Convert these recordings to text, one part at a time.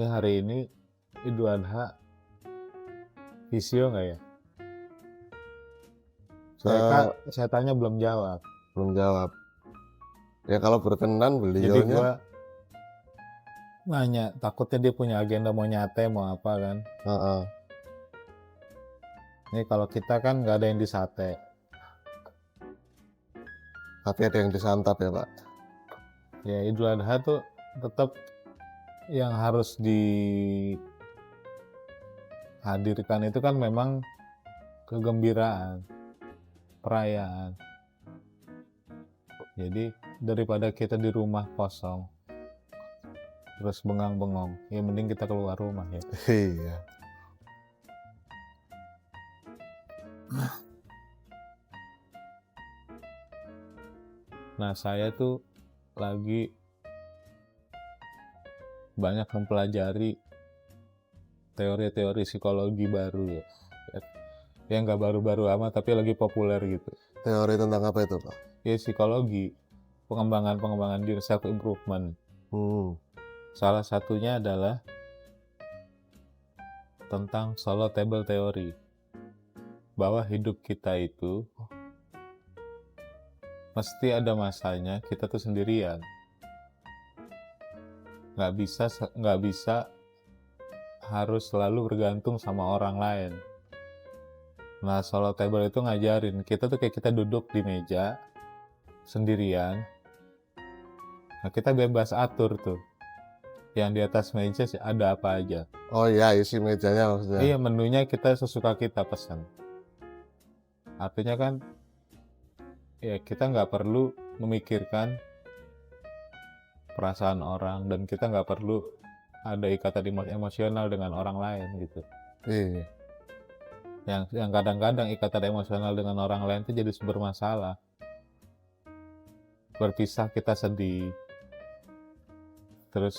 Ya hari ini Idul Adha, visio nggak ya? Saya tanya belum jawab. Belum jawab. Ya kalau berkenan Jadi beliaunya. gua nanya, takutnya dia punya agenda mau nyate mau apa kan? Heeh. Ini kalau kita kan nggak ada yang disate. Tapi ada yang disantap ya Pak. Ya Idul Adha tuh tetap yang harus dihadirkan itu kan memang kegembiraan, perayaan. Jadi daripada kita di rumah kosong terus bengang-bengong, ya mending kita keluar rumah ya. Iya. Nah saya tuh lagi banyak mempelajari teori-teori psikologi baru ya. Yang nggak baru-baru amat tapi lagi populer gitu. Teori tentang apa itu Pak? Ya psikologi, pengembangan diri, self improvement. Salah satunya adalah tentang solo table theory, bahwa hidup kita itu mesti ada masanya kita tuh sendirian, nggak bisa harus selalu bergantung sama orang lain. Nah solo table itu ngajarin kita tuh kayak kita duduk di meja sendirian. Nah kita bebas atur tuh yang di atas meja ada apa aja. Oh iya, isi mejanya maksudnya. Iya, menunya kita sesuka kita pesan. Artinya kan ya kita nggak perlu memikirkan perasaan orang dan kita nggak perlu ada ikatan emosional dengan orang lain gitu. Iya. Yang kadang-kadang ikatan emosional dengan orang lain itu jadi sumber masalah. Berpisah kita sedih, terus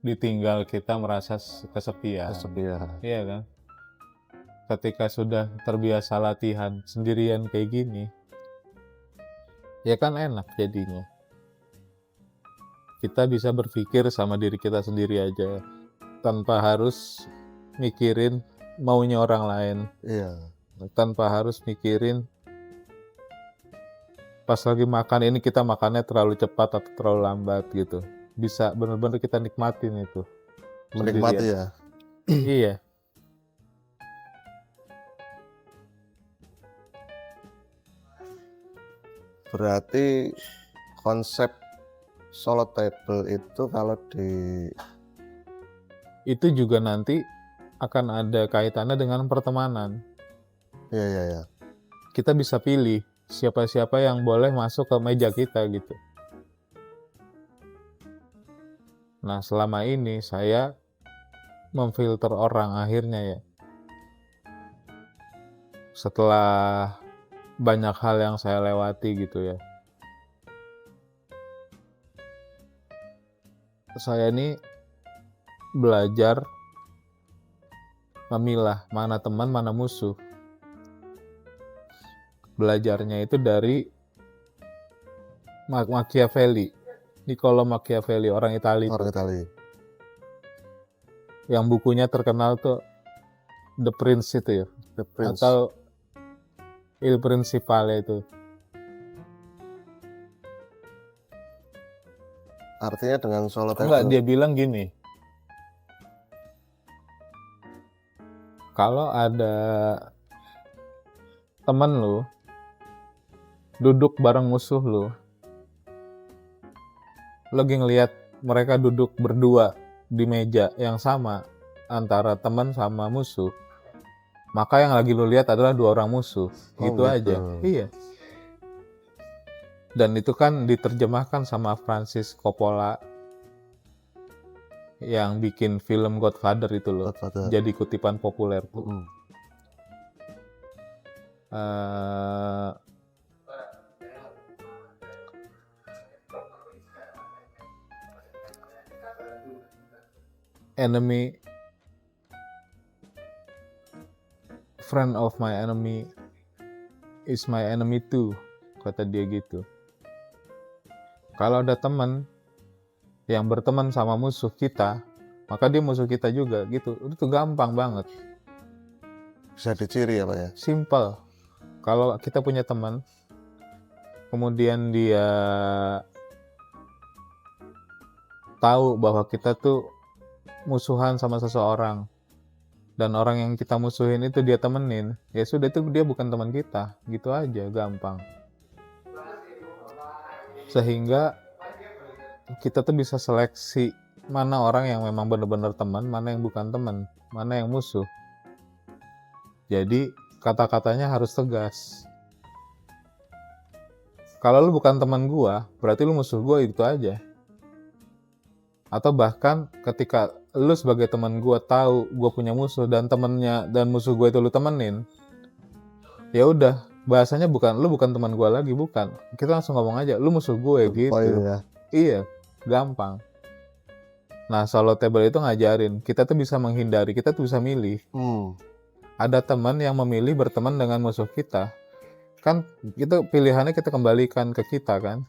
ditinggal kita merasa kesepian. Iya kan? Ketika sudah terbiasa latihan sendirian kayak gini, ya kan enak jadinya. Kita bisa berpikir sama diri kita sendiri aja, tanpa harus mikirin maunya orang lain. Iya. Tanpa harus mikirin pas lagi makan ini kita makannya terlalu cepat atau terlalu lambat gitu. Bisa benar-benar kita nikmatin itu. Menikmati ya. Iya. Berarti konsep solo table itu kalau itu juga nanti akan ada kaitannya dengan pertemanan. Iya. Kita bisa pilih siapa-siapa yang boleh masuk ke meja kita gitu. Nah selama ini saya memfilter orang akhirnya ya. Setelah banyak hal yang saya lewati gitu ya. Saya ini belajar memilah mana teman, mana musuh. Belajarnya itu dari Machiavelli, Niccolo Machiavelli, orang Italia. Yang bukunya terkenal tuh The Prince itu ya, The Prince. Atau Il Principale itu. Artinya dengan solo table. Enggak, dia bilang gini. Kalau ada temen lu duduk bareng musuh lu, lagi ngelihat mereka duduk berdua di meja yang sama antara teman sama musuh, maka yang lagi lu lihat adalah dua orang musuh. Gitu aja. Iya. Dan itu kan diterjemahkan sama Francis Coppola yang bikin film Godfather itu loh. Jadi kutipan populer tuh. Enemy, friend of my enemy is my enemy too, kata dia gitu. Kalau ada teman yang berteman sama musuh kita, maka dia musuh kita juga gitu. Itu gampang banget, Bisa diciri ya Pak ya? simple. Kalau kita punya teman, kemudian dia tahu bahwa kita tuh musuhan sama seseorang, dan orang yang kita musuhin itu dia temenin, ya sudah, itu dia bukan teman kita, gitu aja, gampang. Sehingga kita tuh bisa seleksi mana orang yang memang benar-benar teman, mana yang bukan teman, mana yang musuh. Jadi kata-katanya harus tegas. Kalau lu bukan teman gua, berarti lu musuh gua, itu aja. Atau bahkan ketika lu sebagai teman gua tahu gua punya musuh dan temennya dan musuh gua itu lu temenin, ya udah, bahasanya lu bukan teman gua lagi, bukan. Kita langsung ngomong aja, lu musuh gue gitu. Oh iya. Iya, gampang. Nah, solo table itu ngajarin kita tuh bisa menghindari, kita tuh bisa milih. Ada teman yang memilih berteman dengan musuh kita, kan itu pilihannya kita kembalikan ke kita kan.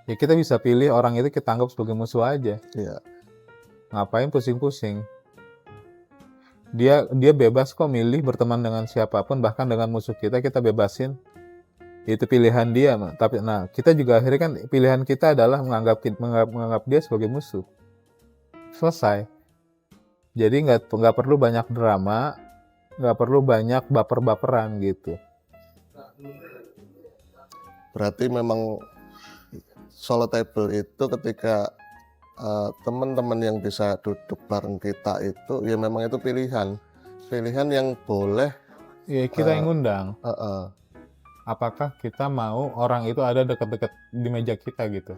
Ya kita bisa pilih orang itu kita anggap sebagai musuh aja. Iya. Ngapain pusing-pusing? Dia bebas kok milih berteman dengan siapapun, bahkan dengan musuh kita bebasin. Itu pilihan dia. Tapi nah, kita juga akhirnya kan pilihan kita adalah menganggap dia sebagai musuh. Selesai. Jadi nggak perlu banyak drama, nggak perlu banyak baper-baperan gitu. Berarti memang solo table itu ketika teman-teman yang bisa duduk bareng kita itu ya memang itu pilihan yang boleh Ya kita yang ngundang. uh, Apakah kita mau orang itu ada dekat-dekat di meja kita gitu?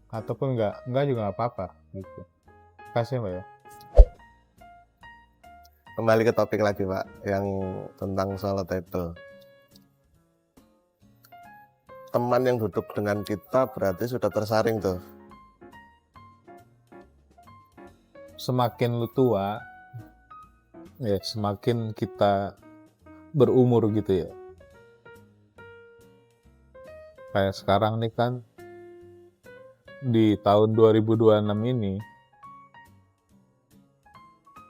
Ataupun enggak juga nggak apa-apa gitu. Kasih Mbak ya. kembali ke topik lagi Pak yang tentang solo table. Teman yang duduk dengan kita berarti sudah tersaring tuh. Semakin lu tua, ya semakin kita berumur gitu ya. Kayak sekarang nih kan, di tahun 2026 ini,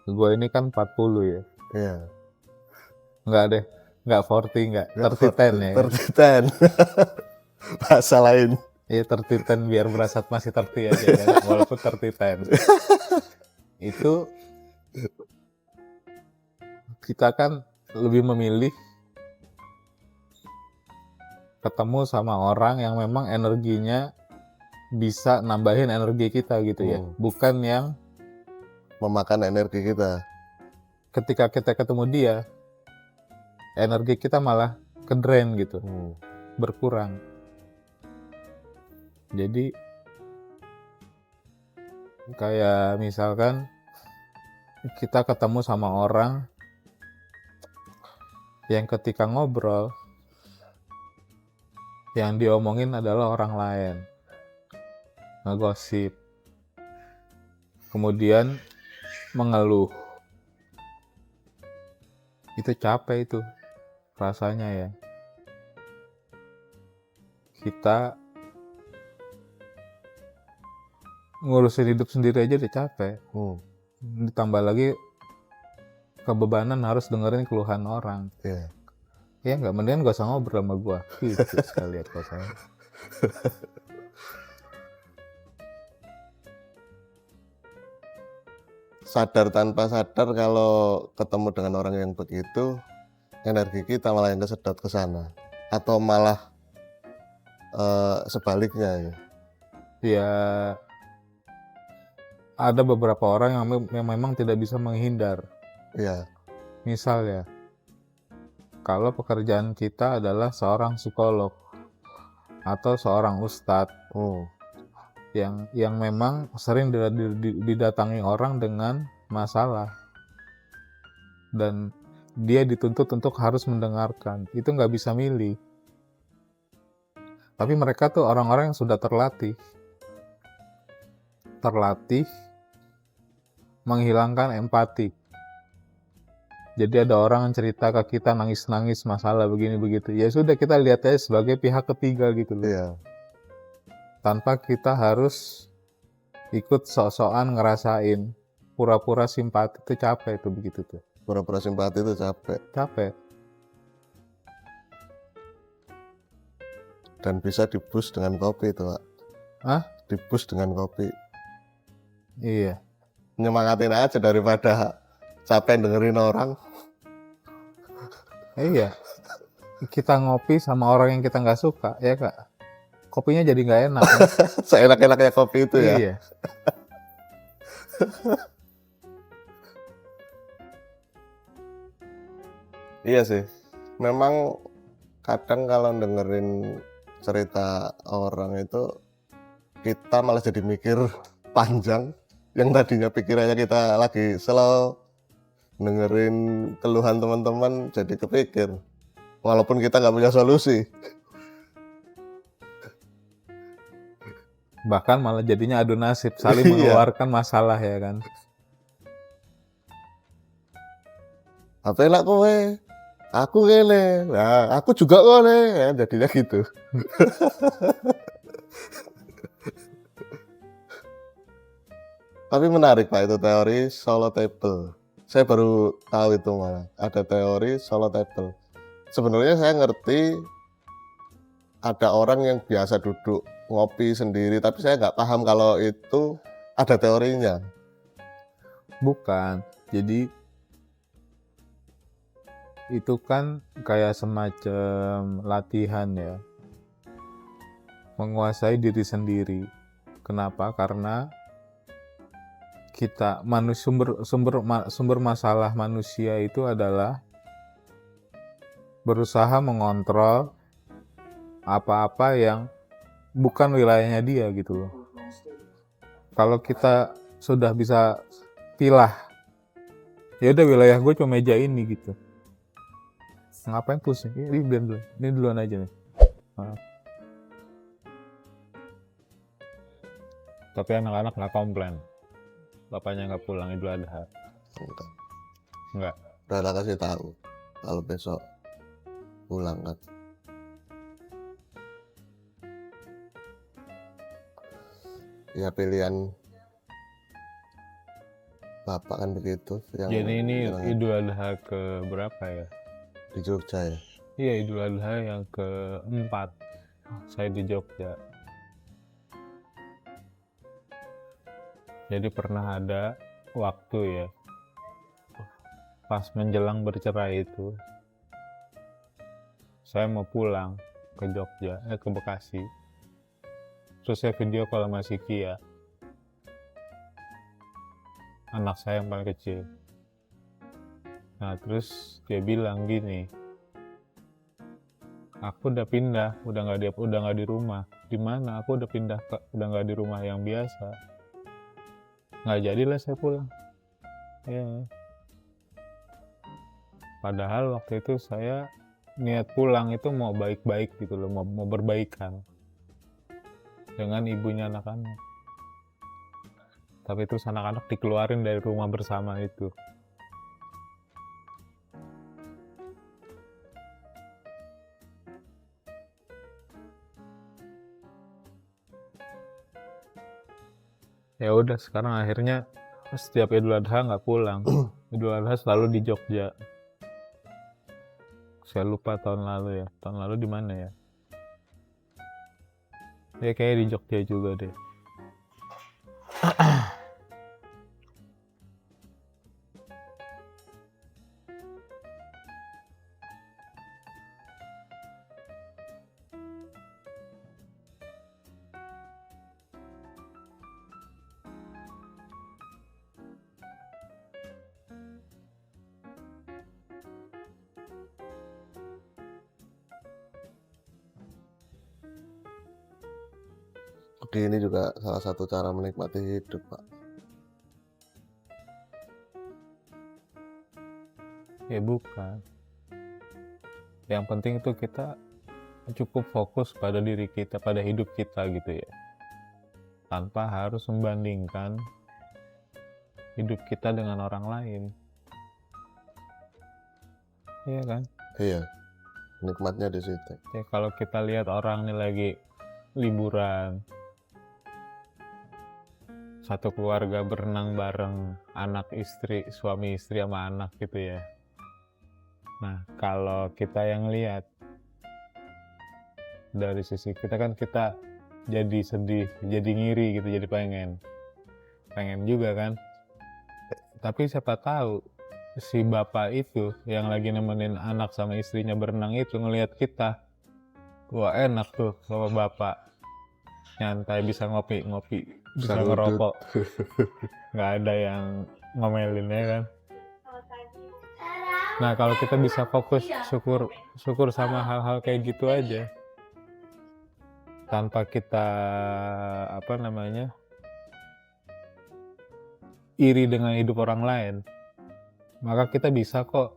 gue ini kan 40 ya. Iya. Enggak deh, enggak 40, enggak. 30 ya. 30. Bahasa lain. Iya 30 biar berasa masih 30 aja ya, walaupun 30. Itu kita kan lebih memilih ketemu sama orang yang memang energinya bisa nambahin energi kita gitu ya. Bukan yang memakan energi kita. Ketika kita ketemu dia, energi kita malah ke-drain gitu, berkurang. Jadi kayak misalkan kita ketemu sama orang yang ketika ngobrol, yang diomongin adalah orang lain, ngegosip, kemudian mengeluh. Itu capek itu rasanya ya. Kita ngurusin hidup sendiri aja udah capek. Ditambah lagi kebebanan harus dengerin keluhan orang. Iya. Ya nggak, mendingan gak usah ngobrol sama gua gitu sekalian kalau saya. Sadar tanpa sadar kalau ketemu dengan orang yang begitu, energi kita malah yang kesedot ke sana, atau malah sebaliknya ya. Ya ada beberapa orang yang memang tidak bisa menghindar. Iya. Misal ya, kalau pekerjaan kita adalah seorang psikolog atau seorang ustadz yang memang sering didatangi orang dengan masalah dan dia dituntut untuk harus mendengarkan, itu nggak bisa milih. Tapi mereka tuh orang-orang yang sudah terlatih menghilangkan empati. Jadi ada orang yang cerita ke kita nangis-nangis masalah begini begitu, ya sudah kita lihat aja sebagai pihak ketiga gitu loh. Iya. tanpa kita harus ikut sok-sokan ngerasain. Pura-pura simpati itu capek tuh begitu tuh. Pura-pura simpati itu capek. Capek. Dan bisa dibus dengan kopi itu, Pak. Hah? Dibus dengan kopi. Iya. Nyemangatin aja daripada capek dengerin orang. Iya. Kita ngopi sama orang yang kita nggak suka, ya Kak? Kopinya jadi nggak enak. Ya? Seenak-enaknya kopi itu ya. Iya. Iya sih. Memang kadang kalau dengerin cerita orang itu kita malah jadi mikir panjang. Yang tadinya pikirannya kita lagi slow, dengerin keluhan teman-teman jadi kepikir. Walaupun kita nggak punya solusi. Bahkan malah jadinya adu nasib, saling Iya. mengeluarkan masalah ya kan. Apa enak kowe? Aku ngene. Nah, aku juga ngene. Ya, jadinya gitu. Tapi menarik Pak itu teori solo table. Saya baru tahu itu malah. Ada teori solo table. Sebenarnya saya ngerti ada orang yang biasa duduk ngopi sendiri, tapi saya nggak paham kalau itu ada teorinya. Bukan. Jadi itu kan kayak semacam latihan ya. Menguasai diri sendiri. Kenapa? Karena kita sumber masalah manusia itu adalah berusaha mengontrol apa-apa yang bukan wilayahnya dia gitu loh. Kalau kita sudah bisa pilah, ya udah wilayah gue cuma meja ini gitu. Ngapain pusing? Ini duluan aja nih. Tapi anak-anak nggak komplain. Bapaknya nggak pulang Idul Adha. Enggak. Udah kasih tahu kalau besok pulang kan. Ya pilihan bapak kan begitu. Yang Jadi ini Idul Adha ke berapa ya? Di Jogja ya. Iya, Idul Adha yang keempat. Saya di Jogja. Jadi pernah ada waktu ya, pas menjelang bercerai itu, saya mau pulang ke Jogja, ke Bekasi. Terus saya video call sama si Kia, anak saya yang paling kecil. Nah terus dia bilang gini, aku udah pindah, udah nggak di rumah. Di mana? Aku udah pindah udah nggak di rumah yang biasa. Nggak jadilah saya pulang. Ya. Padahal waktu itu saya niat pulang itu mau baik-baik gitu loh, mau berbaikan dengan ibunya anak-anak. Tapi terus anak-anak dikeluarin dari rumah bersama itu. Ya udah sekarang akhirnya setiap Idul Adha nggak pulang. Idul Adha selalu di Jogja. Saya lupa tahun lalu ya. Tahun lalu di mana ya? Ya kayak di Jogja juga deh. Oke, ini juga salah satu cara menikmati hidup, Pak. Ya bukan. Yang penting itu kita cukup fokus pada diri kita, pada hidup kita gitu ya. Tanpa harus membandingkan hidup kita dengan orang lain. Iya kan? Iya, nikmatnya di situ. Ya kalau kita lihat orang nih lagi liburan, satu keluarga berenang bareng, anak istri, suami istri sama anak gitu ya. Nah, kalau kita yang lihat dari sisi kita kan kita jadi sedih, jadi ngiri gitu, jadi pengen juga kan. Tapi siapa tahu si bapak itu yang lagi nemenin anak sama istrinya berenang itu ngelihat kita, wah enak tuh sama bapak, nyantai bisa ngopi, bisa Bisa ngerokok, nggak ada yang ngomelin ya kan. Nah kalau kita bisa fokus syukur sama hal-hal kayak gitu aja, tanpa kita iri dengan hidup orang lain, maka kita bisa kok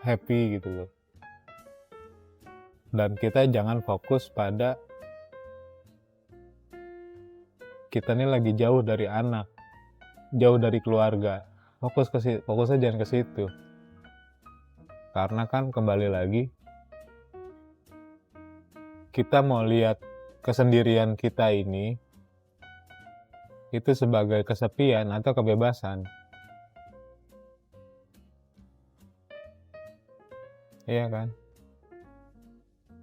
happy gitu loh. Dan kita jangan fokus pada kita nih lagi jauh dari anak, jauh dari keluarga. Fokusnya jangan ke situ. Karena kan kembali lagi kita mau lihat kesendirian kita ini itu sebagai kesepian atau kebebasan. Iya kan?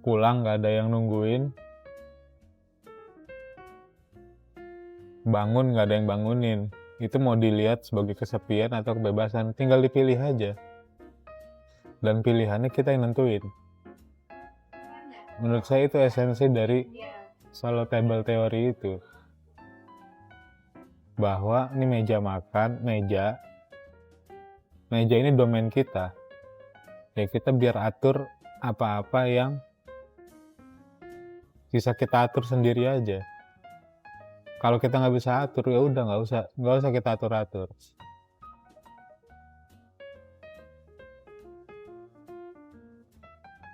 Pulang gak ada yang nungguin, bangun gak ada yang bangunin. Itu mau dilihat sebagai kesepian atau kebebasan, tinggal dipilih aja. Dan pilihannya kita yang nentuin. Menurut saya itu esensi dari solo table teori itu. Bahwa ini meja makan, meja ini domain kita. Ya kita biar atur apa-apa yang bisa kita atur sendiri aja. Kalau kita nggak bisa atur ya udah nggak usah kita atur.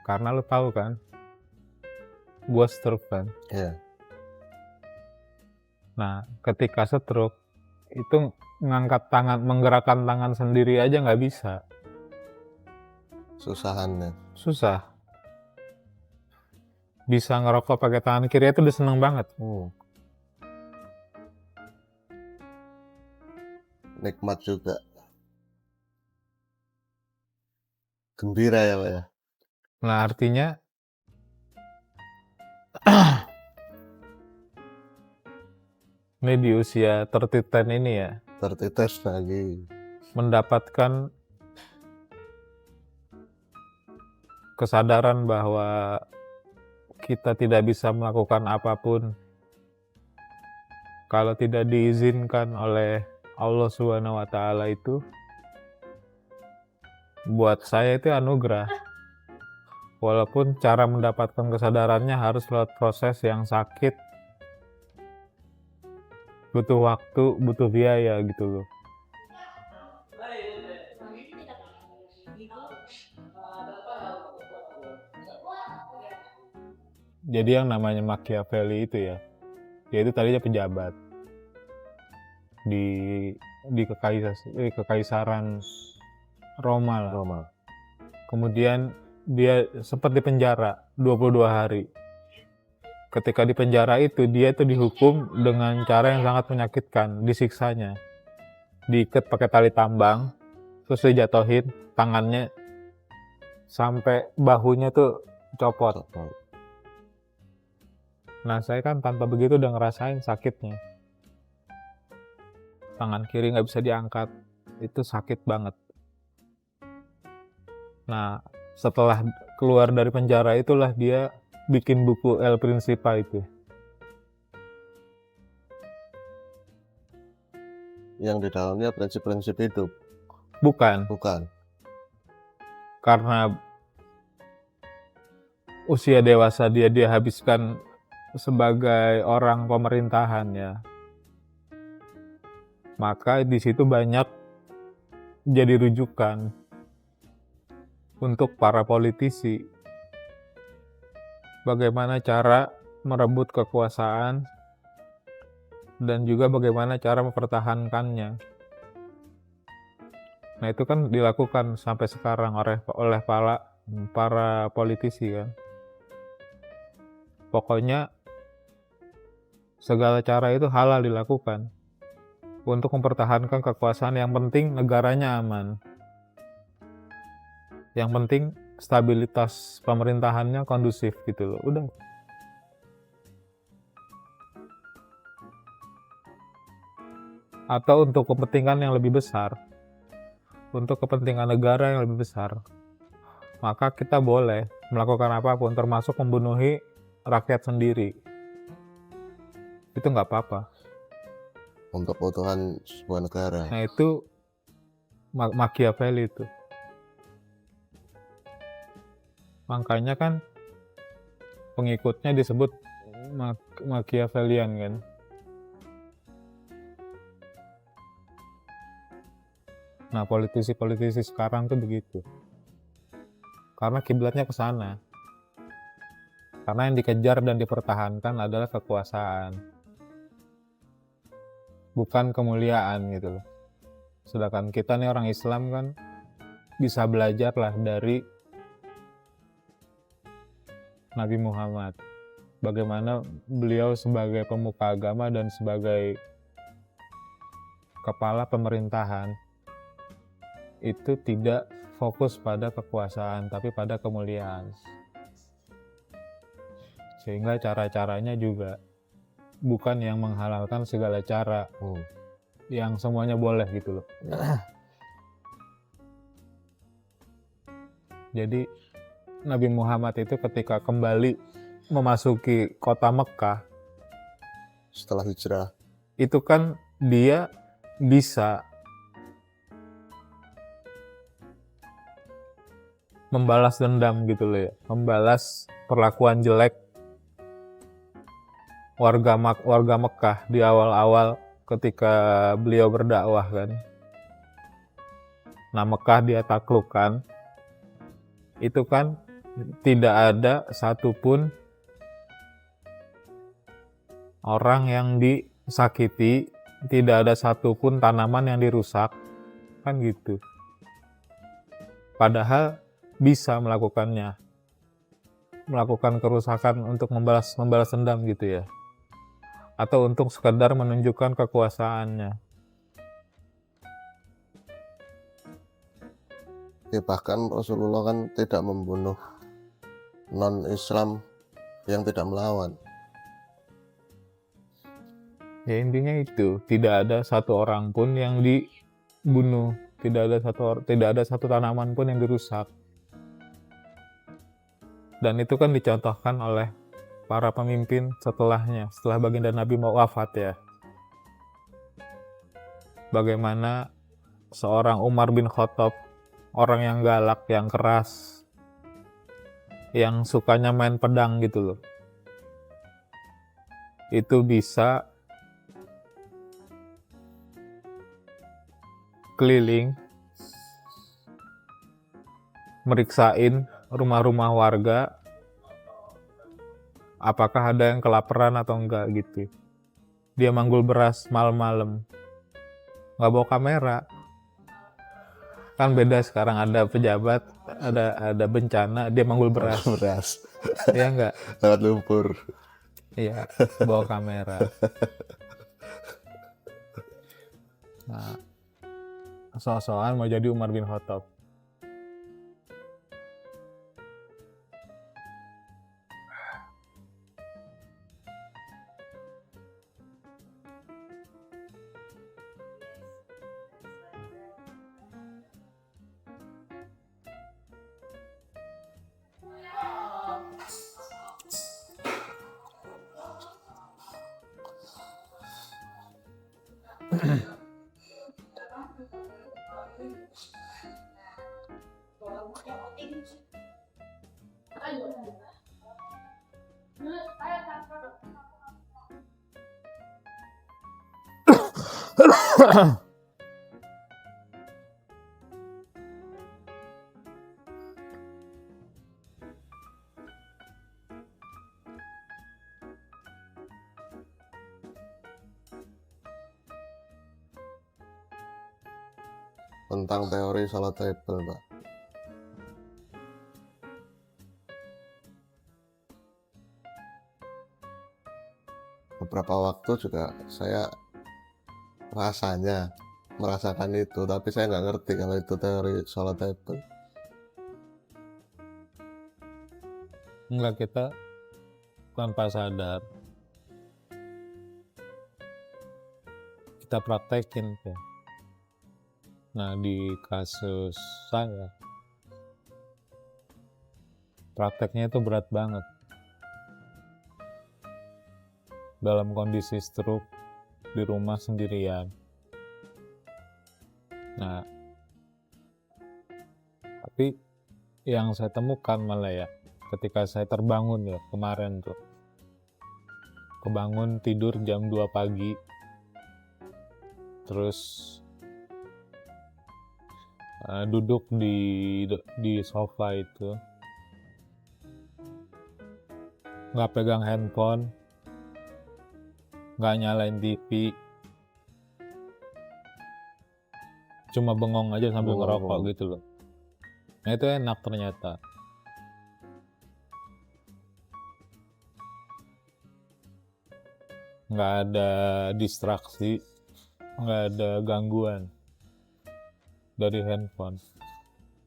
Karena lo tahu kan, gue stroke kan. Iya. Nah, ketika stroke itu menggerakkan tangan sendiri aja nggak bisa. Susah. Bisa ngerokok pakai tangan kiri itu udah seneng banget. Nikmat juga. Gembira ya Pak ya. Nah artinya ini di usia 30 ini ya, Tertites lagi. mendapatkan kesadaran bahwa kita tidak bisa melakukan apapun kalau tidak diizinkan oleh Allah Subhanahu wa Ta'ala, itu buat saya itu anugerah. Walaupun cara mendapatkan kesadarannya harus lewat proses yang sakit, butuh waktu, butuh biaya gitu loh. Jadi yang namanya Machiavelli itu ya, dia itu tadinya pejabat di kekaisaran Roma lah. Kemudian dia sempat dipenjara 22 hari. Ketika di penjara itu, dia itu dihukum dengan cara yang sangat menyakitkan, disiksanya. Diikat pakai tali tambang, terus dijatuhin tangannya sampai bahunya tuh copot. Nah, saya kan tanpa begitu udah ngerasain sakitnya. Tangan kiri nggak bisa diangkat, itu sakit banget. Nah, setelah keluar dari penjara itulah dia bikin buku El Principa itu. Yang di dalamnya prinsip-prinsip hidup. Bukan. Karena usia dewasa dia habiskan sebagai orang pemerintahan ya. Maka di situ banyak jadi rujukan untuk para politisi. Bagaimana cara merebut kekuasaan dan juga bagaimana cara mempertahankannya. Nah, itu kan dilakukan sampai sekarang oleh para politisi kan. Pokoknya Segala cara itu halal dilakukan untuk mempertahankan kekuasaan. Yang penting negaranya aman. Yang penting stabilitas pemerintahannya kondusif gitu loh. Udah. Atau untuk kepentingan yang lebih besar, untuk kepentingan negara yang lebih besar, maka kita boleh melakukan apapun, termasuk membunuhi rakyat sendiri. Itu nggak apa-apa. Untuk keutuhan sebuah negara. Nah itu Machiavelli itu. Makanya kan pengikutnya disebut Machiavellian kan. Nah politisi-politisi sekarang tuh begitu. Karena kiblatnya ke sana. Karena yang dikejar dan dipertahankan adalah kekuasaan. Bukan kemuliaan gitu loh. Sedangkan kita nih orang Islam kan bisa belajar lah dari Nabi Muhammad. Bagaimana beliau sebagai pemuka agama dan sebagai kepala pemerintahan itu tidak fokus pada kekuasaan tapi pada kemuliaan. Sehingga cara-caranya juga bukan yang menghalalkan segala cara, yang semuanya boleh gitu loh. Jadi Nabi Muhammad itu ketika kembali memasuki kota Mekah Setelah hijrah. itu kan dia bisa membalas dendam gitu loh ya, membalas perlakuan jelek warga Mekah di awal-awal ketika beliau berdakwah kan. Nah Mekah dia taklukkan, itu kan tidak ada satupun orang yang disakiti, tidak ada satupun tanaman yang dirusak, kan gitu. Padahal bisa melakukannya, melakukan kerusakan untuk membalas dendam gitu ya, atau untuk sekedar menunjukkan kekuasaannya. Ya bahkan Rasulullah kan tidak membunuh non-Islam yang tidak melawan. Ya intinya itu, tidak ada satu orang pun yang dibunuh, tidak ada satu tanaman pun yang dirusak. Dan itu kan dicontohkan oleh para pemimpin setelahnya, setelah baginda Nabi mau wafat ya. Bagaimana seorang Umar bin Khattab, orang yang galak, yang keras, yang sukanya main pedang gitu loh, itu bisa keliling meriksain rumah-rumah warga apakah ada yang kelaparan atau enggak gitu. Dia manggul beras malam-malam, nggak bawa kamera. Kan beda sekarang, ada pejabat, ada bencana, dia manggul beras. Iya enggak? Lewat lumpur. Iya, bawa kamera. Nah, so-soan mau jadi Umar bin Khattab. Tentang teori Salatable, Pak. beberapa waktu juga saya merasakan itu, tapi saya nggak ngerti kalau itu teori solo table. Enggak, kita tanpa sadar kita praktekin tuh. Nah, di kasus saya prakteknya itu berat banget. Dalam kondisi stroke di rumah sendirian. Nah, tapi yang saya temukan malah ya, ketika saya terbangun ya kemarin tuh, kebangun tidur jam 2 pagi, terus duduk di sofa itu, nggak pegang handphone, nggak nyalain TV, cuma bengong aja sambil ngerokok gitu loh. Nah, itu enak ternyata. Nggak ada distraksi, nggak ada gangguan dari handphone.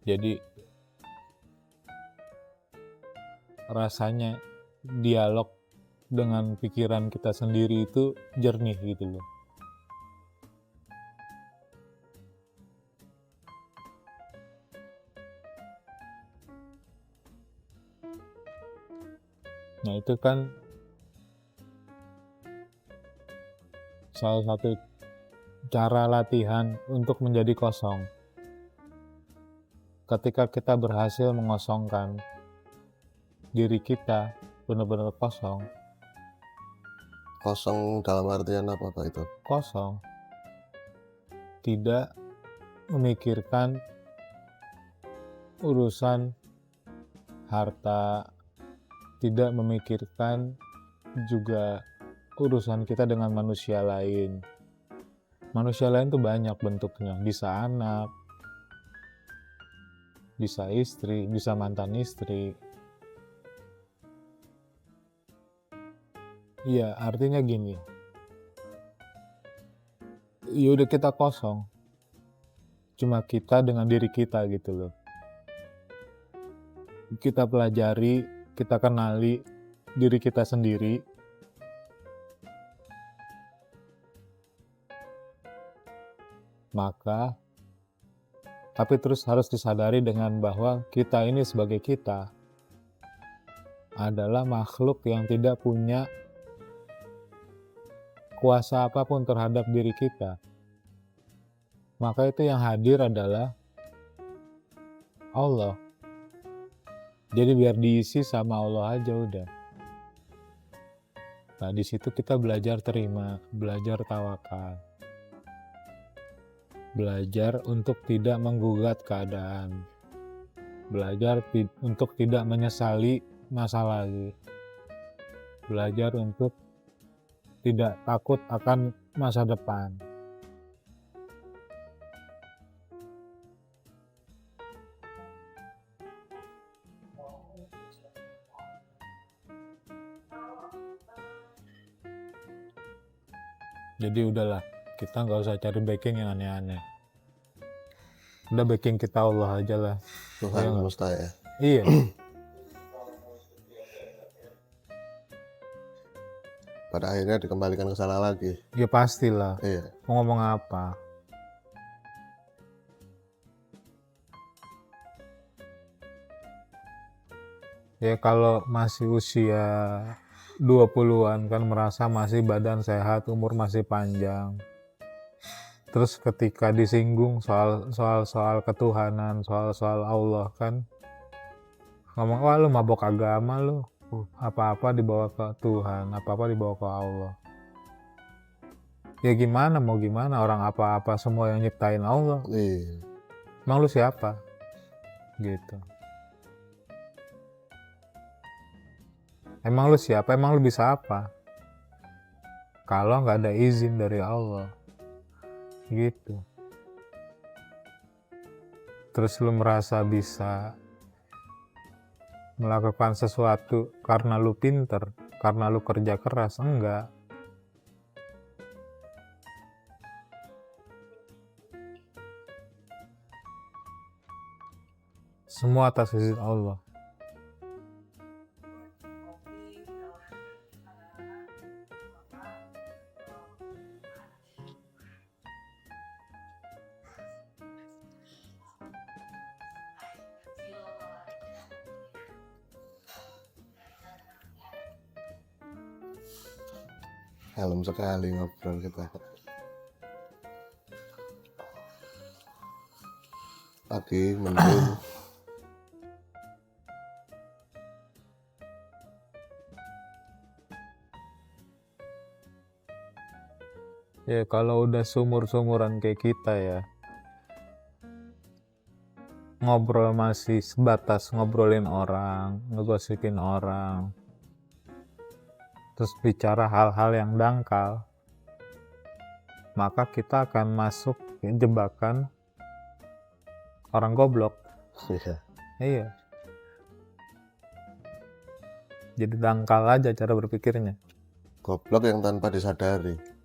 Jadi rasanya dialog dengan pikiran kita sendiri itu jernih gitu loh. Nah, itu kan salah satu cara latihan untuk menjadi kosong. Ketika kita berhasil mengosongkan diri kita benar-benar kosong. Kosong dalam artian apa Pak itu? Kosong. Tidak memikirkan urusan harta, tidak memikirkan juga urusan kita dengan manusia lain. Manusia lain tuh banyak bentuknya, bisa anak, bisa istri, bisa mantan istri. Iya, artinya gini. Ya udah kita kosong. Cuma kita dengan diri kita gitu loh. Kita pelajari, kita kenali diri kita sendiri. Maka, tapi terus harus disadari dengan bahwa kita ini sebagai kita adalah makhluk yang tidak punya kuasa apapun terhadap diri kita. Maka itu yang hadir adalah Allah. Jadi biar diisi sama Allah aja udah. Nah, di situ kita belajar terima, belajar tawakal. Belajar untuk tidak menggugat keadaan. Belajar untuk tidak menyesali masa lalu. Belajar untuk tidak takut akan masa depan. Jadi udahlah, kita nggak usah cari backing yang aneh-aneh. Udah backing kita Allah aja lah. Tuhan semesta ya. Iya. Pada akhirnya dikembalikan ke sana lagi. Ya pastilah. Iya. Mau ngomong apa? Ya kalau masih usia 20-an kan merasa masih badan sehat, umur masih panjang. Terus ketika disinggung soal ketuhanan, soal Allah kan ngomong, wah lu mabok agama lu. Apa-apa dibawa ke Tuhan, apa-apa dibawa ke Allah. Ya gimana, mau gimana, orang apa-apa semua yang nyiptain Allah. Iya. Emang lu siapa? Gitu. Emang lu siapa? Emang lu bisa apa? Kalau nggak ada izin dari Allah. Gitu. Terus lu merasa bisa melakukan sesuatu karena lu pinter, karena lu kerja keras? Enggak. Semua atas izin Allah. Kalem sekali ngobrol kita. Pagi mendung. Ya kalau udah sumur-sumuran kayak kita ya, ngobrol masih sebatas ngobrolin orang, ngegosipin orang, terus bicara hal-hal yang dangkal, maka kita akan masuk ke jebakan orang goblok. Iya. Iya. Jadi dangkal aja cara berpikirnya. Goblok yang tanpa disadari.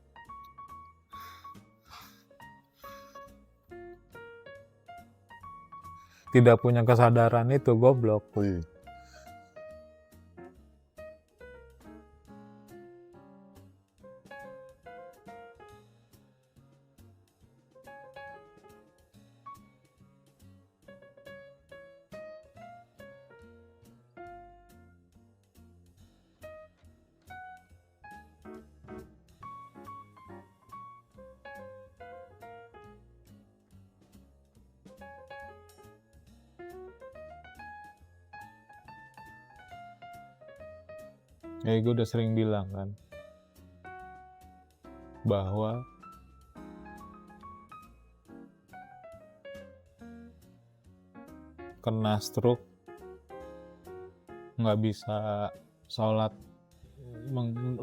Tidak punya kesadaran itu goblok. Wih. Ya gue udah sering bilang kan, bahwa kena stroke nggak bisa sholat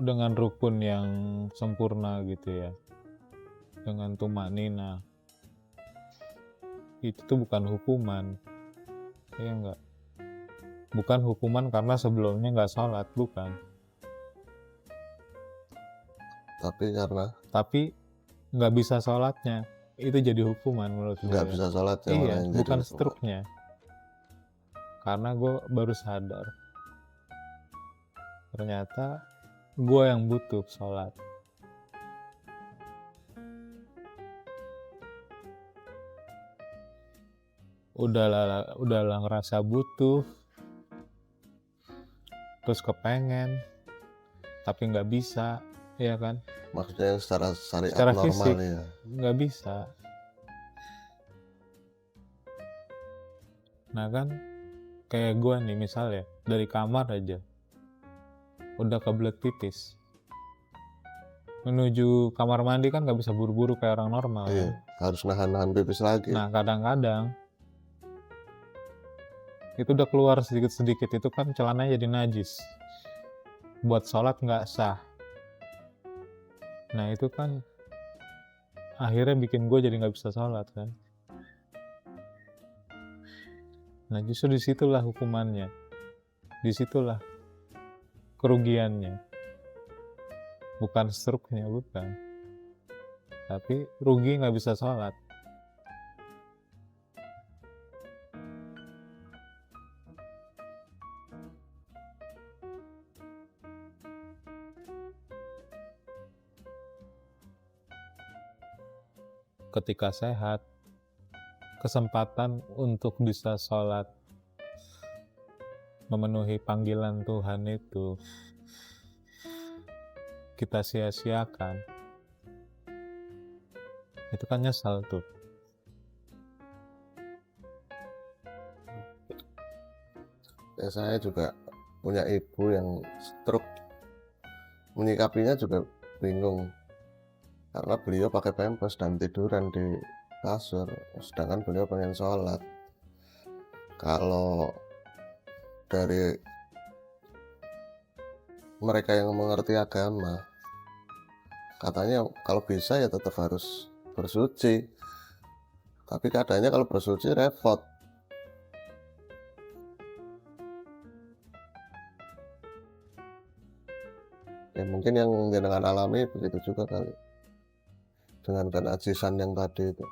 dengan rukun yang sempurna gitu ya, dengan tumanina. Itu tuh bukan hukuman, ya enggak? Bukan hukuman karena sebelumnya nggak sholat, bukan. Tapi nggak bisa sholatnya, itu jadi hukuman menurut gue. Nggak bisa sholatnya. Iya, bukan stroke-nya. Karena gue baru sadar, ternyata gue yang butuh sholat. Udahlah ngerasa butuh, terus kepengen, tapi nggak bisa, ya kan? Maksudnya secara syariat Secara normal fisik ya. nggak bisa. Nah kan, kayak gue nih misalnya, dari kamar aja udah kebelet pipis, menuju kamar mandi kan nggak bisa buru-buru kayak orang normal. Iya, kan? harus nahan-nahan pipis lagi. Nah kadang-kadang itu udah keluar sedikit-sedikit, itu kan celananya jadi najis, buat sholat nggak sah. Nah itu kan akhirnya bikin gue jadi nggak bisa sholat kan. Nah justru disitulah hukumannya, disitulah kerugiannya, bukan stroke-nya, bukan, tapi rugi nggak bisa sholat. Ketika sehat, kesempatan untuk bisa sholat, memenuhi panggilan Tuhan itu kita sia-siakan, itu kan nyesal tuh. Ya, saya juga punya ibu yang stroke, menyikapinya juga bingung karena beliau pakai pampers dan tiduran di kasur, sedangkan beliau pengen sholat. Kalau dari mereka yang mengerti agama, katanya kalau bisa ya tetap harus bersuci, tapi keadaannya kalau bersuci repot. Ya mungkin yang jenengan alami begitu juga kali, dengan kenajisan yang tadi itu.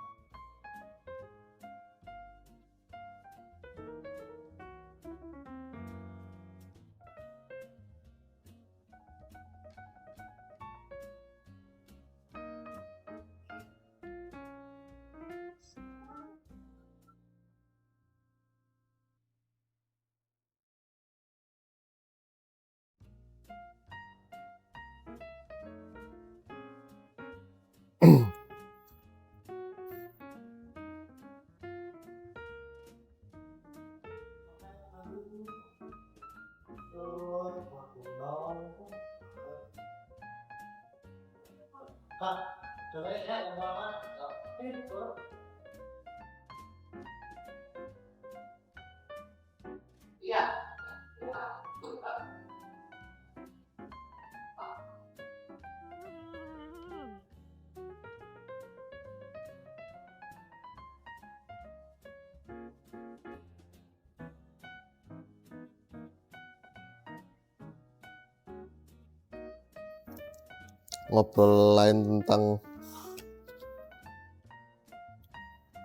Ngobrol lain tentang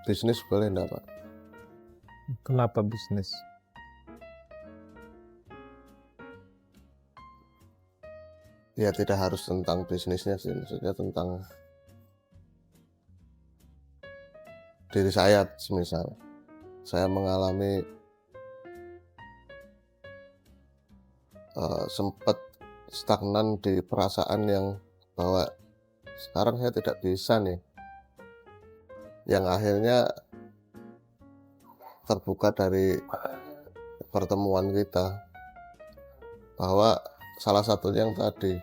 bisnis boleh enggak, Pak? Kenapa bisnis? Ya tidak harus tentang bisnisnya sih, maksudnya tentang diri saya. Semisal saya mengalami sempat stagnan di perasaan yang bahwa sekarang saya tidak bisa nih, yang akhirnya terbuka dari pertemuan kita bahwa salah satunya yang tadi,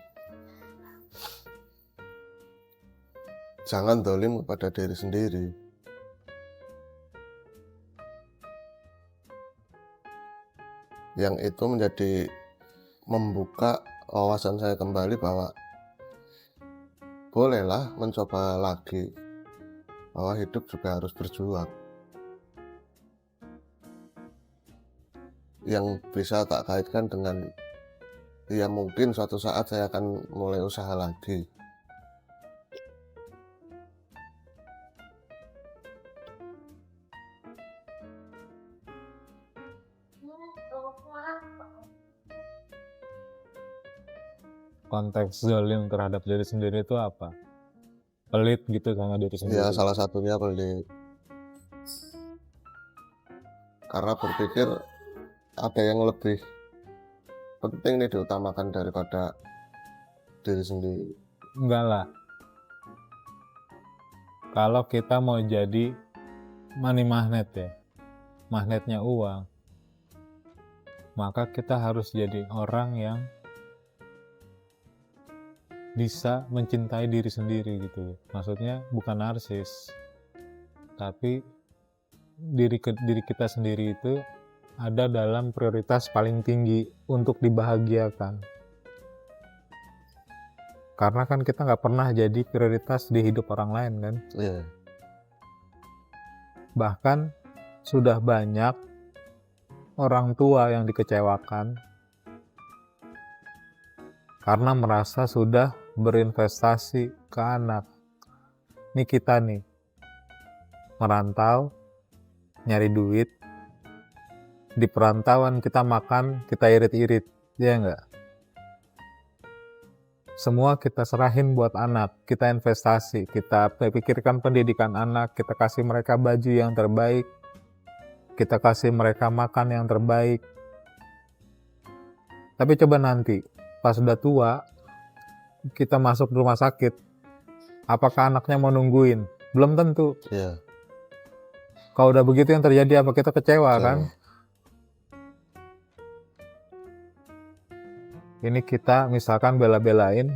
jangan dolim kepada diri sendiri. Yang itu menjadi membuka wawasan saya kembali bahwa bolehlah mencoba lagi, bahwa hidup juga harus berjuang. Yang bisa tak kaitkan dengan, ya mungkin suatu saat saya akan mulai usaha lagi. Konteks zalim terhadap diri sendiri itu apa? Pelit gitu sama diri sendiri. Ya salah satunya pelit. Karena berpikir ada yang lebih penting nih diutamakan daripada diri sendiri. Enggak lah. Kalau kita mau jadi money magnet ya, magnetnya uang, maka kita harus jadi orang yang bisa mencintai diri sendiri gitu. Maksudnya bukan narsis, tapi diri kita sendiri itu ada dalam prioritas paling tinggi untuk dibahagiakan. Karena kan kita nggak pernah jadi prioritas di hidup orang lain kan. Iya. Bahkan sudah banyak orang tua yang dikecewakan karena merasa sudah berinvestasi ke anak. Ini kita nih, merantau, nyari duit, di perantauan kita makan, kita irit-irit, ya enggak? Semua kita serahin buat anak, kita investasi, kita pikirkan pendidikan anak, kita kasih mereka baju yang terbaik, kita kasih mereka makan yang terbaik. Tapi coba nanti, pas udah tua, kita masuk rumah sakit, apakah anaknya mau nungguin? Belum tentu. Iya. Kalau udah begitu yang terjadi apa? Kita kecewa kan? Ini kita misalkan bela-belain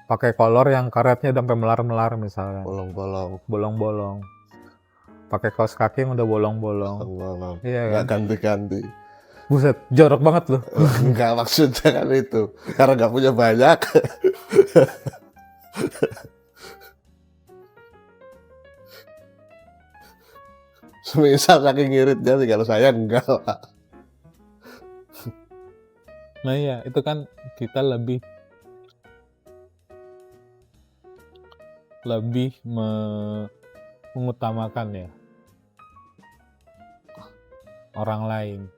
pakai kolor yang karetnya udah sampai melar-melar misalnya. Bolong-bolong. Bolong-bolong. Pakai kaos kaki yang udah bolong-bolong. Bolong-bolong. Iya kan? Nggak ganti-ganti. Buset, jorok banget loh. Enggak, maksudnya kan itu. Karena nggak punya banyak. Semisal saking ngiritnya sih, kalau saya enggak, Pak. Nah iya, itu kan kita lebih mengutamakan ya orang lain.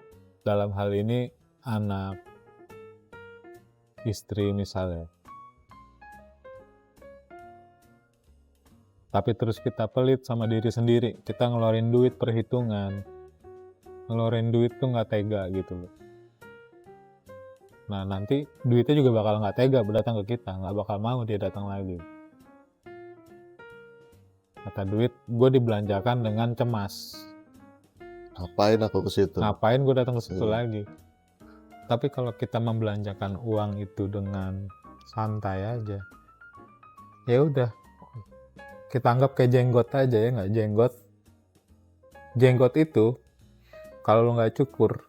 Dalam hal ini anak, istri misalnya. Tapi terus kita pelit sama diri sendiri. Kita ngeluarin duit perhitungan. Ngeluarin duit tuh nggak tega gitu loh. Nah nanti duitnya juga bakal nggak tega datang ke kita. Nggak bakal mau dia datang lagi. Kata duit, gue dibelanjakan dengan cemas. Ngapain aku ke situ? Ngapain gue datang ke situ lagi? Tapi kalau kita membelanjakan uang itu dengan santai aja, ya udah kita anggap kayak jenggot aja ya nggak, jenggot itu kalau lo nggak cukur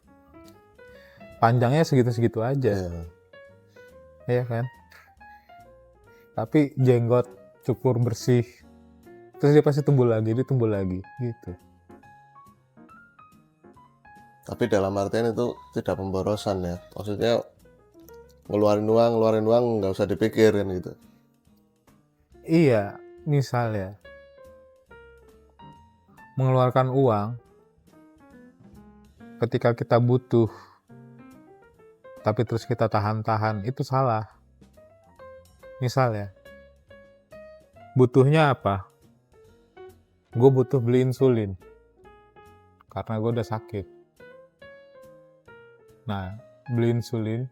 panjangnya segitu-segitu aja. Iya. Iya kan, tapi jenggot cukur bersih terus dia pasti tumbuh lagi gitu. Tapi dalam artian itu tidak pemborosan ya, maksudnya ngeluarin uang nggak usah dipikirin gitu. Iya, misalnya mengeluarkan uang ketika kita butuh tapi terus kita tahan-tahan, itu salah. Misalnya butuhnya apa, gue butuh beli insulin karena gue udah sakit. Nah, beli insulin,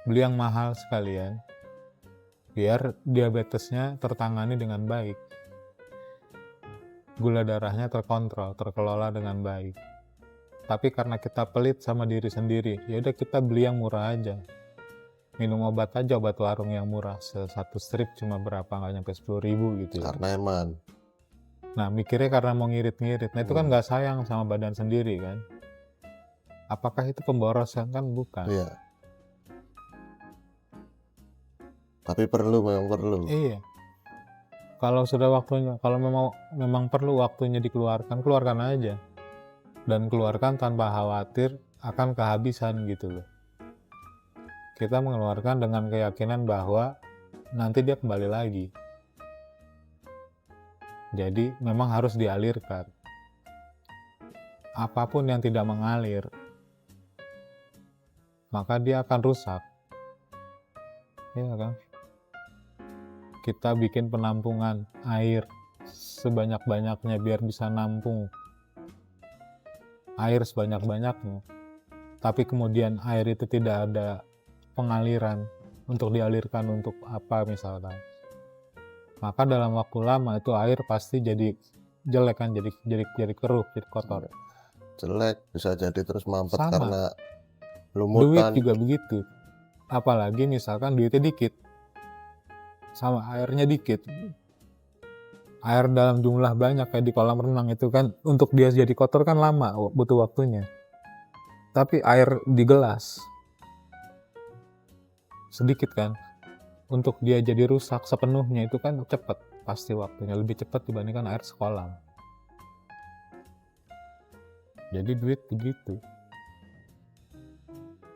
beli yang mahal sekalian biar diabetesnya tertangani dengan baik, gula darahnya terkontrol, terkelola dengan baik. Tapi karena kita pelit sama diri sendiri, ya udah kita beli yang murah aja, minum obat aja, obat warung yang murah, satu strip cuma berapa, nggak nyampe 10.000 gitu ya. Karena eman. Nah, mikirnya karena mau ngirit-ngirit, nah itu kan nggak sayang sama badan sendiri kan. Apakah itu pemborosan? Kan bukan. Iya. Tapi memang perlu. Iya. Kalau sudah waktunya, kalau memang perlu waktunya dikeluarkan, keluarkan aja. Dan keluarkan tanpa khawatir akan kehabisan gitu loh. Kita mengeluarkan dengan keyakinan bahwa nanti dia kembali lagi. Jadi memang harus dialirkan. Apapun yang tidak mengalir, maka dia akan rusak. Iya kan? Kita bikin penampungan air sebanyak-banyaknya biar bisa nampung air sebanyak-banyaknya, tapi kemudian air itu tidak ada pengaliran untuk dialirkan untuk apa misalkan, maka dalam waktu lama itu air pasti jadi jelek kan, jadi keruh, jadi kotor. Jelek, bisa jadi terus mampet Sama. karena Duit lumutan. juga begitu, apalagi misalkan duitnya dikit sama airnya dikit. Air dalam jumlah banyak kayak di kolam renang itu kan, untuk dia jadi kotor kan lama, butuh waktunya. Tapi air di gelas sedikit kan, untuk dia jadi rusak sepenuhnya itu kan cepat, pasti waktunya lebih cepat dibandingkan air sekolam. Jadi duit begitu,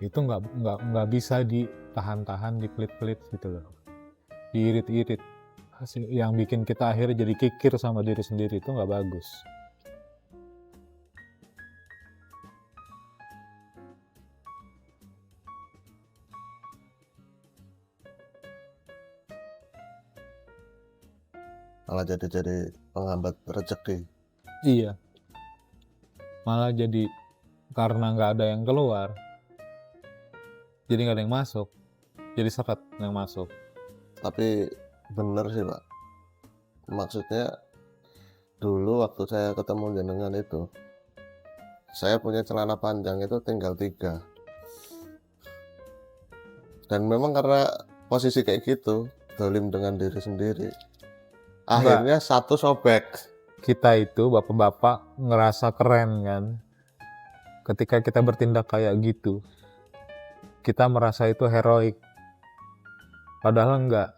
itu nggak bisa ditahan-tahan, dipelit-pelit gitu loh, diirit-irit. Yang bikin kita akhirnya jadi kikir sama diri sendiri, itu nggak bagus. Malah jadi penghambat rezeki. Iya, malah jadi karena nggak ada yang keluar, jadi nggak ada yang masuk, jadi seret yang masuk. Tapi bener sih Pak, maksudnya dulu waktu saya ketemu jenengan itu, saya punya celana panjang itu tinggal 3, dan memang karena posisi kayak gitu, dolim dengan diri sendiri, akhirnya satu sobek. Kita itu bapak-bapak ngerasa keren kan, ketika kita bertindak kayak gitu, kita merasa itu heroik, padahal enggak.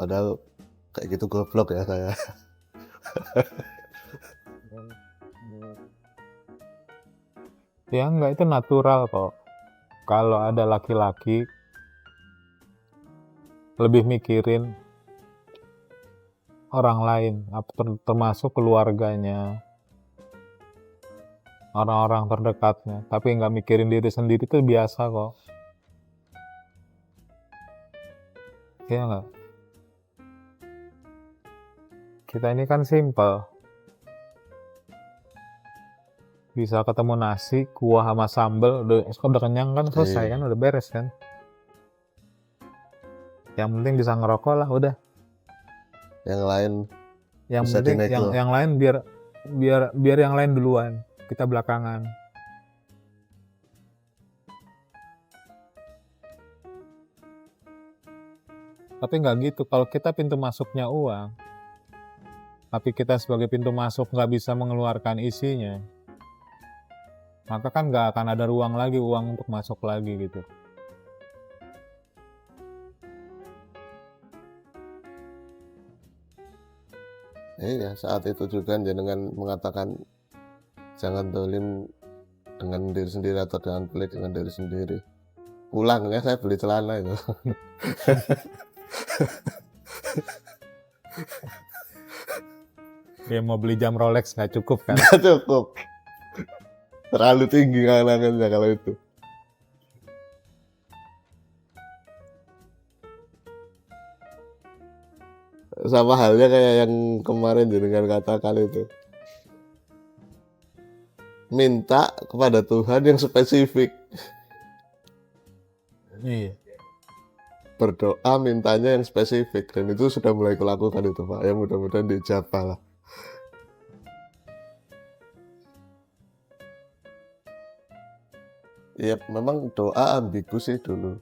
Padahal kayak gitu goblok ya saya. Ya enggak, itu natural kok. Kalau ada laki-laki lebih mikirin orang lain, termasuk keluarganya, orang-orang terdekatnya, tapi nggak mikirin diri sendiri, itu biasa kok. Iya nggak? Kita ini kan simple, bisa ketemu nasi, kuah sama sambel, udah kenyang kan, selesai kan, udah beres kan. Yang penting bisa ngerokok lah, udah. Yang lain Yang bisa penting dinego. yang lain biar yang lain duluan. kita belakangan. Tapi nggak gitu, kalau kita pintu masuknya uang, tapi kita sebagai pintu masuk nggak bisa mengeluarkan isinya, maka kan nggak akan ada ruang lagi uang untuk masuk lagi gitu. Iya, saat itu juga jenengan mengatakan jangan dolim dengan diri sendiri atau dengan pelit dengan diri sendiri. Pulangnya saya beli celana itu. Dia mau beli jam Rolex nggak cukup kan? Nggak cukup. Terlalu tinggi angan-angannya kalau itu. Sama halnya kayak yang kemarin jenengan katakan itu. Minta kepada Tuhan yang spesifik. Iya. Berdoa mintanya yang spesifik. Dan itu sudah mulai kulakukan itu Pak. Ya mudah-mudahan dijabah lah. Ya memang doa ambigu sih dulu.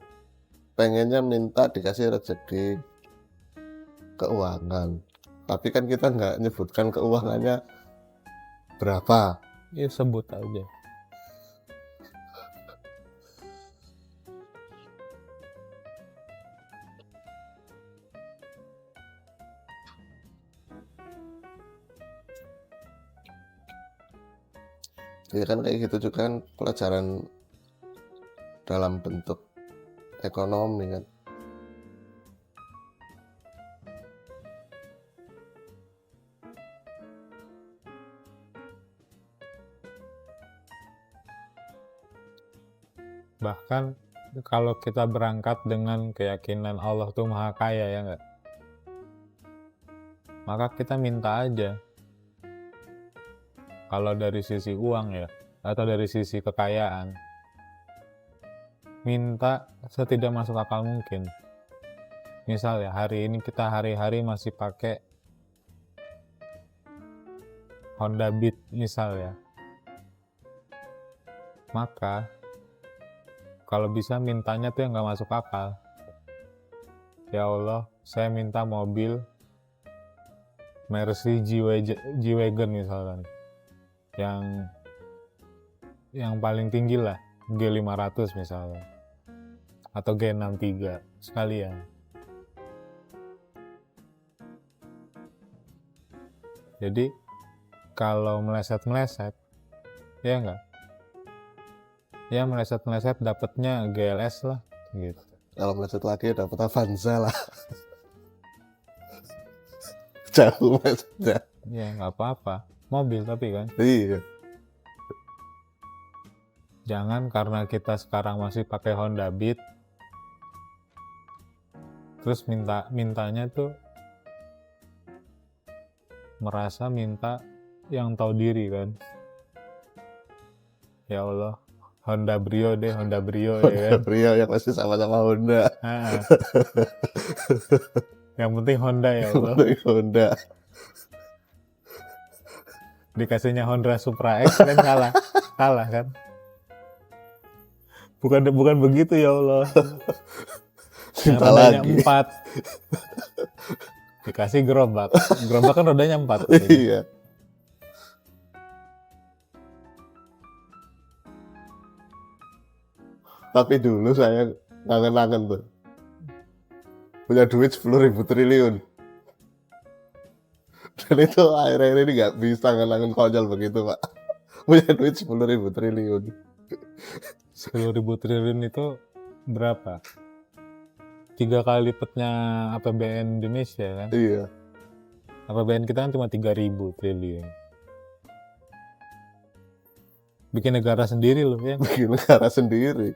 Pengennya minta dikasih rezeki, keuangan. Tapi kan kita nggak nyebutkan keuangannya berapa. Ya sebut aja. Ya kan kayak gitu juga kan pelajaran dalam bentuk ekonomi kan. Bahkan kalau kita berangkat dengan keyakinan Allah tuh maha kaya ya nggak? Maka kita minta aja. Kalau dari sisi uang ya, atau dari sisi kekayaan, minta setidak masuk akal mungkin. Misal ya, hari ini kita hari-hari masih pakai Honda Beat misal ya. Maka kalau bisa mintanya tuh yang nggak masuk akal. Ya Allah, saya minta mobil Mercy G-Wagon misalkan. Yang paling tinggi lah, G500 misalnya. Atau G63 sekalian. Jadi kalau meleset-meleset, ya enggak? Ya meleset-meleset dapatnya GLS lah gitu. Kalau meleset lagi dapat Avanza lah. Jauh maksudnya. Ya nggak apa-apa, mobil tapi kan. Iya. Jangan karena kita sekarang masih pakai Honda Beat, terus mintanya tuh merasa minta yang tahu diri kan. Ya Allah, Honda Brio deh, Honda Brio ya kan. Brio yang pasti sama-sama Honda. Yang penting Honda ya Allah. Honda. Dikasihnya Honda Supra X kan kalah kan. Bukan begitu ya Allah. Yang rodanya 4. Dikasih gerobak kan rodanya 4. Iya. Tapi dulu saya nangen-nangen tuh. Punya duit 10.000 triliun. Dan itu akhir-akhir ini nggak bisa nangen konyol begitu Pak. Punya duit 10.000 triliun. 10.000 triliun itu berapa? 3 kali lipatnya APBN Indonesia kan? Iya. APBN kita kan cuma 3.000 triliun. Bikin negara sendiri loh ya. Bikin negara sendiri.